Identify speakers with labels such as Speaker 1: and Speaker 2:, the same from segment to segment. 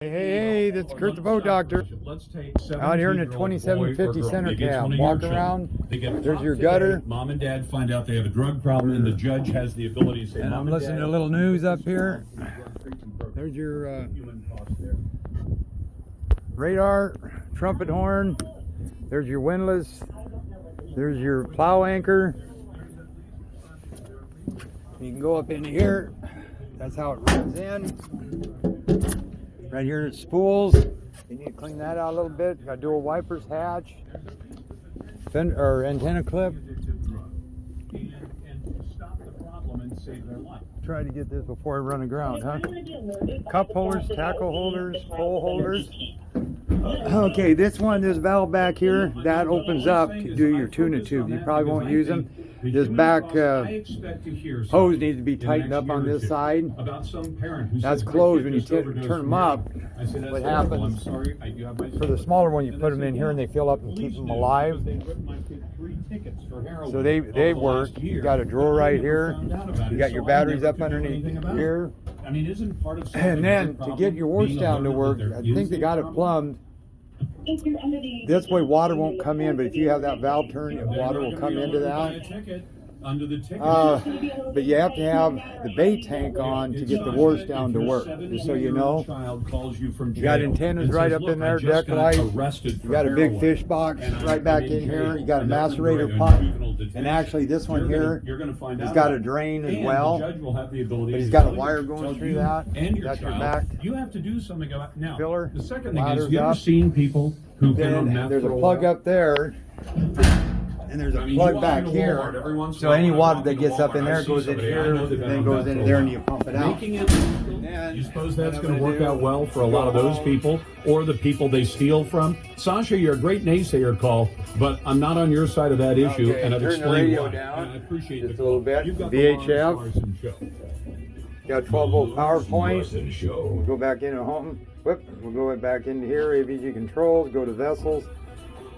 Speaker 1: Hey, this is Kurt the Boat Doctor. Out here in the 2750 center cab. Walk around. There's your gutter.
Speaker 2: Mom and dad find out they have a drug problem, and the judge has the ability to say,
Speaker 1: and I'm listening to a little news up here. There's your radar, trumpet horn. There's your windlass. There's your plow anchor. You can go up into here. That's how it runs in. Right here it spools. You need to clean that out a little bit. Got dual wipers, hatch, or antenna clip.
Speaker 2: and stop the problem and save their life.
Speaker 1: Try to get this before I run aground, huh? Cup holders, tackle holders, pole holders. Okay, this valve back here, that opens up to do your tuna tube. You probably won't use them. This back hose needs to be tightened up on this side. That's closed when you turn them up. What happens, for the smaller one, you put them in here and they fill up and keep them alive. So they work. You got a drawer right here. You got your batteries up underneath here. And then to get your wash down to work, I think they got it plumbed. This way water won't come in, but if you have that valve turned, water will come into that. But you have to have the bait tank on to get the wash down to work, just so you know. You got antennas right up in there, deck light. You got a big fish box right back in here. You got a macerator pump. And actually this one here has got a drain as well. But he's got a wire going through that. That's your back filler.
Speaker 2: The second thing is, you ever seen people who've been on meth?
Speaker 1: There's a plug up there. And there's a plug back here, so any water that gets up in there goes in here, and then goes into there, and you pump it out.
Speaker 2: You suppose that's going to work out well for a lot of those people, or the people they steal from? Sasha, you're a great naysayer call, but I'm not on your side of that issue, and I've explained why. And I appreciate
Speaker 1: just a little bit. VHF. Got 12-volt power point. We'll go back into home. Whoop. We'll go back into here. AVG controls. Go to vessels.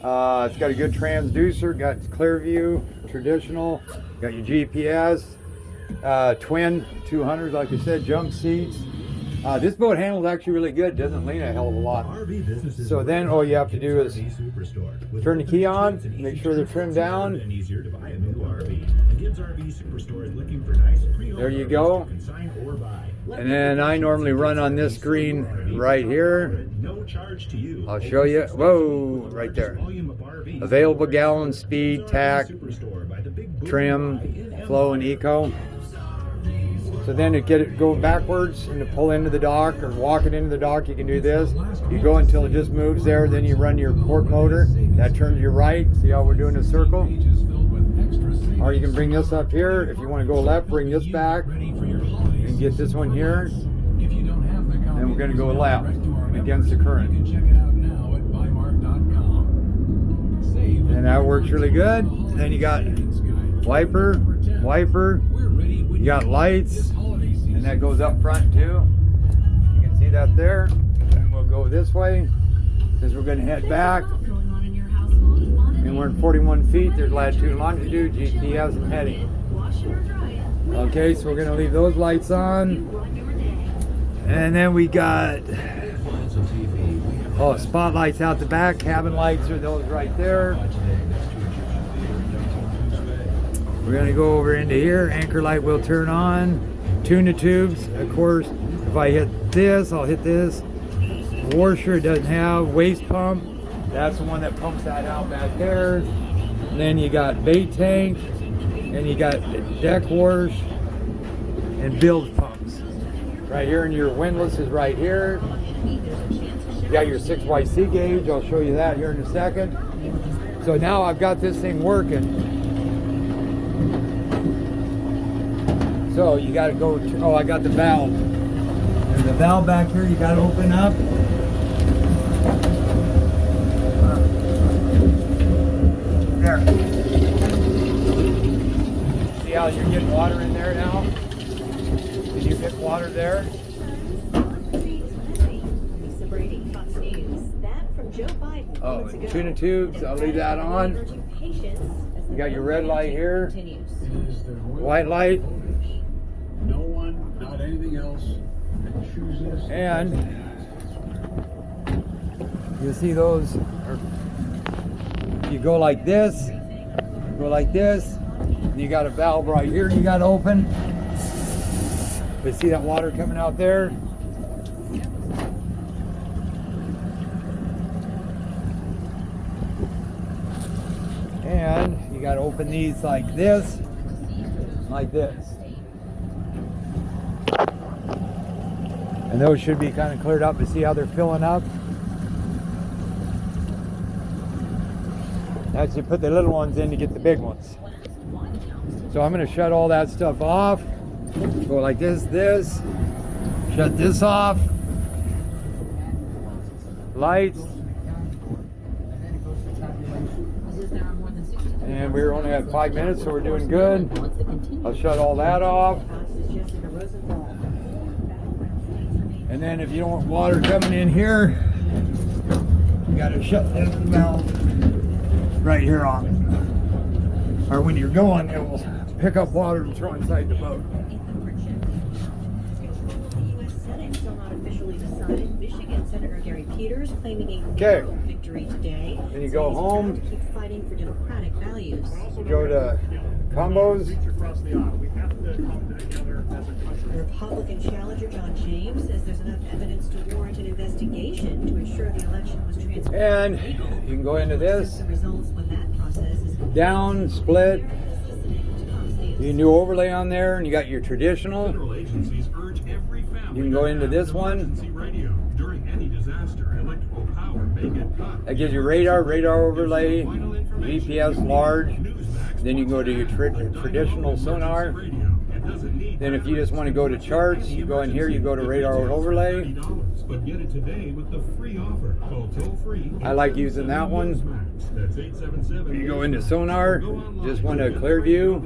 Speaker 1: It's got a good transducer, got clear view, traditional, got your GPS, twin 200s, like I said, jump seats. This boat handles actually really good, doesn't lean a hell of a lot. So then all you have to do is turn the key on, make sure they're trimmed down. There you go. And then I normally run on this screen right here. I'll show you. Whoa, right there. Available gallon, speed, tack, trim, flow, and eco. So then to get it go backwards and to pull into the dock or walk it into the dock, you can do this. You go until it just moves there, then you run your port motor. That turns to your right. See how we're doing a circle? Or you can bring this up here. If you want to go left, bring this back. And get this one here. And we're going to go left against the current. And that works really good. And then you got wiper. You got lights. And that goes up front too. You can see that there. And we'll go this way because we're going to head back. And we're in 41 feet. There's latitude and longitude, GPS and heading. Okay, so we're going to leave those lights on. And then we got spotlights out the back. Cabin lights are those right there. We're going to go over into here. Anchor light will turn on. Tuna tubes, of course. If I hit this, I'll hit this. Washer, it doesn't have. Waste pump. That's the one that pumps that out back there. And then you got bait tank. And you got deck wash and bilge pumps. Right here, and your windlass is right here. You got your 6YC gauge. I'll show you that here in a second. So now I've got this thing working. So you got to go to, I got the valve. There's a valve back here you got to open up. There. See how you're getting water in there now? Did you get water there? Oh, tuna tubes, I'll leave that on. You got your red light here. White light.
Speaker 2: No one, not anything else.
Speaker 1: And You see those? You go like this, and you got a valve right here you got to open. You see that water coming out there? And you got to open these like this. And those should be kind of cleared up. You see how they're filling up? As you put the little ones in to get the big ones. So I'm going to shut all that stuff off. Go like this. Shut this off. Lights. And we're only at 5 minutes, so we're doing good. I'll shut all that off. And then if you don't want water coming in here, you got to shut this valve right here on. Or when you're going, it will pick up water and throw inside the boat. Okay. Then you go home. Go to combos.
Speaker 3: Republican challenger John James says there's enough evidence to warrant an investigation to ensure the election was transparent.
Speaker 1: And you can go into this.
Speaker 3: The results when that process is
Speaker 1: down, split. You can do overlay on there, and you got your traditional. You can go into this one. That gives you radar overlay, GPS large. Then you can go to your traditional sonar. Then if you just want to go to charts, you go in here, you go to radar overlay. I like using that one. You go into sonar, just want a clear view.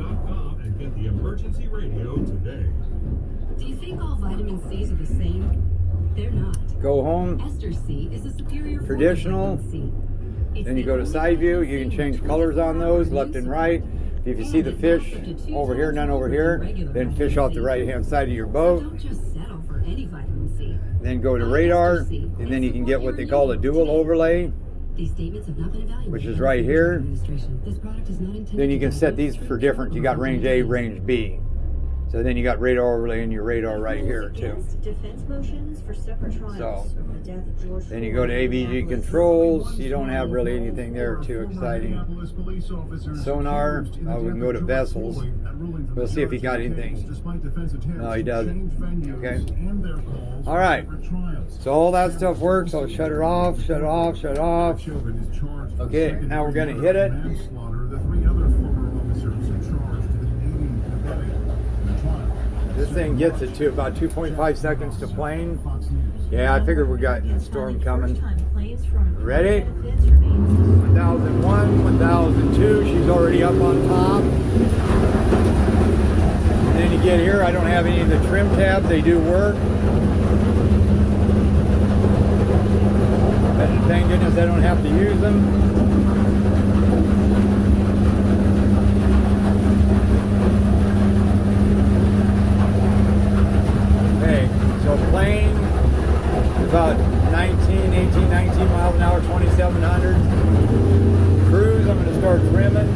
Speaker 3: Do you think all vitamin C's are the same? They're not.
Speaker 1: Go home.
Speaker 3: Ester C is a superior
Speaker 1: Traditional. Then you go to side view. You can change colors on those, left and right. If you see the fish over here, none over here, then fish off the right-hand side of your boat.
Speaker 3: Don't just settle for any vitamin C.
Speaker 1: Then go to radar, and then you can get what they call a dual overlay,
Speaker 3: These statements have not been evaluated.
Speaker 1: which is right here.
Speaker 3: This product is not intended
Speaker 1: Then you can
Speaker 3: to
Speaker 1: set these for different. You got range A, range B. So then you got radar overlay and your radar right here too.
Speaker 3: Defense motions for separate trials.
Speaker 1: So
Speaker 3: The death of George
Speaker 1: then you go to AVG controls. You don't have really anything there too exciting. Sonar. We can go to vessels. We'll see if he got anything. No, he doesn't. Okay. All right. So all that stuff works. I'll shut it off. Shut it off. Shut it off. Okay. Now we're gonna hit it. This thing gets it to about 2.5 seconds to plane. Yeah, I figured we got a storm coming. Ready? 1001, 1002, she's already up on top. And then you get here, I don't have any of the trim tabs, they do work. But thank goodness I don't have to use them. Plane about 18, 19 miles an hour, 2,700. Cruise, I'm going to start trimming.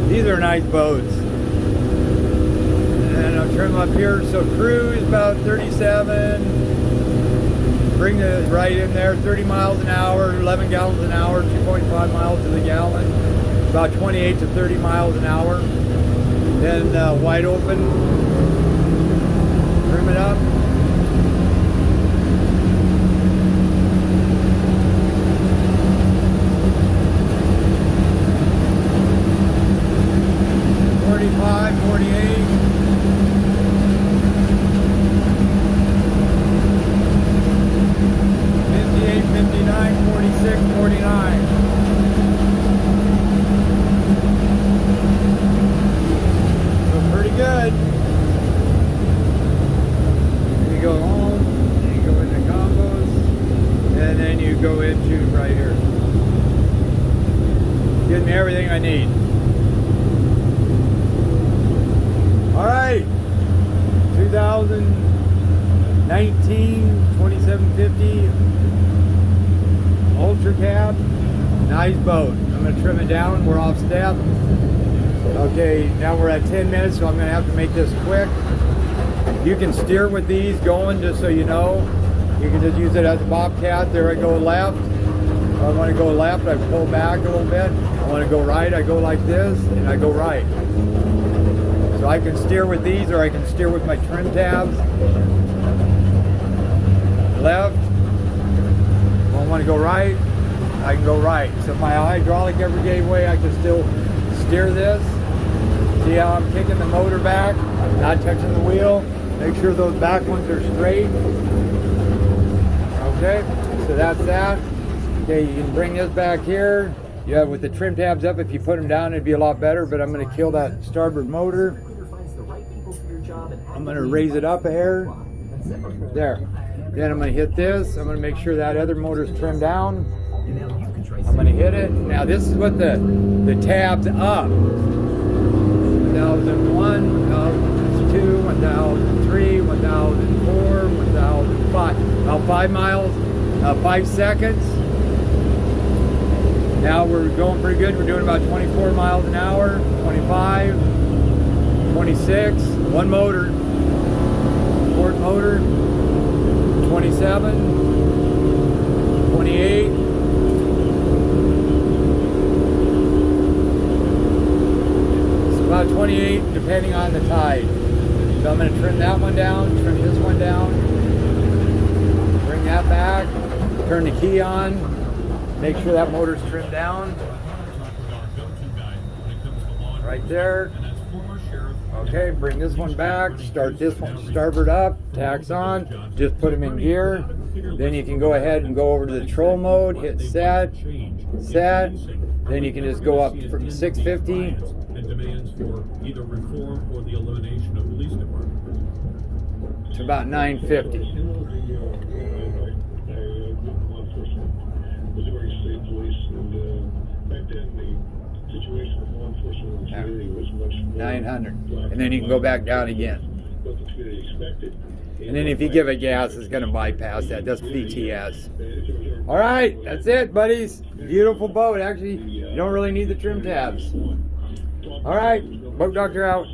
Speaker 1: These are nice boats. And I'll trim up here. So cruise about 37. Bring the right in there, 30 miles an hour, 11 gallons an hour, 2.5 miles to the gallon. About 28 to 30 miles an hour. Then wide open. Trim it up. $45, $48. $58, $59, $46, $49. So pretty good. Go home, and you go into combos, and then you go into right here. Getting me everything I need. All right, 2019 2750 center tab. Nice boat. I'm going to trim it down. We're off step. Okay, now we're at 10 minutes, so I'm going to have to make this quick. You can steer with these going, just so you know. You can just use it as a bobcat. There I go left. If I want to go left, I pull back a little bit. I want to go right, I go like this, and I go right. So I can steer with these, or I can steer with my trim tabs. Left. If I want to go right, I can go right. So my hydraulic every way, I can still steer this. See how I'm kicking the motor back, not touching the wheel. Make sure those back ones are straight. Okay, so that's that. Okay, you can bring this back here. Yeah, with the trim tabs up, if you put them down, it'd be a lot better, but I'm going to kill that starboard motor. I'm going to raise it up a hair. There. Then I'm going to hit this. I'm going to make sure that other motor's trimmed down. I'm going to hit it. Now this is what the tabs up. 1001, 1002, 1003, 1004, 1005. About 5 miles, 5 seconds. Now we're going pretty good. We're doing about 24 miles an hour, 25, 26, one motor, port motor, 27, 28, it's about 28 depending on the tide. So I'm going to trim that one down, trim this one down, bring that back, turn the key on, make sure that motor's trimmed down. Right there. Okay, bring this one back, start this one starboard up, tacks on, just put them in gear. Then you can go ahead and go over to the troll mode, hit set, then you can just go up from 650
Speaker 2: and demands for either reform or the elimination of police departments
Speaker 1: to about 950.
Speaker 4: Situation with law enforcement in the community was much more
Speaker 1: 900, and then you can go back down again.
Speaker 4: what the community expected.
Speaker 1: And then if you give it gas, it's going to bypass that. That's PTS. All right, that's it, buddies. Beautiful boat. Actually, you don't really need the trim tabs. All right, Boat Doctor out.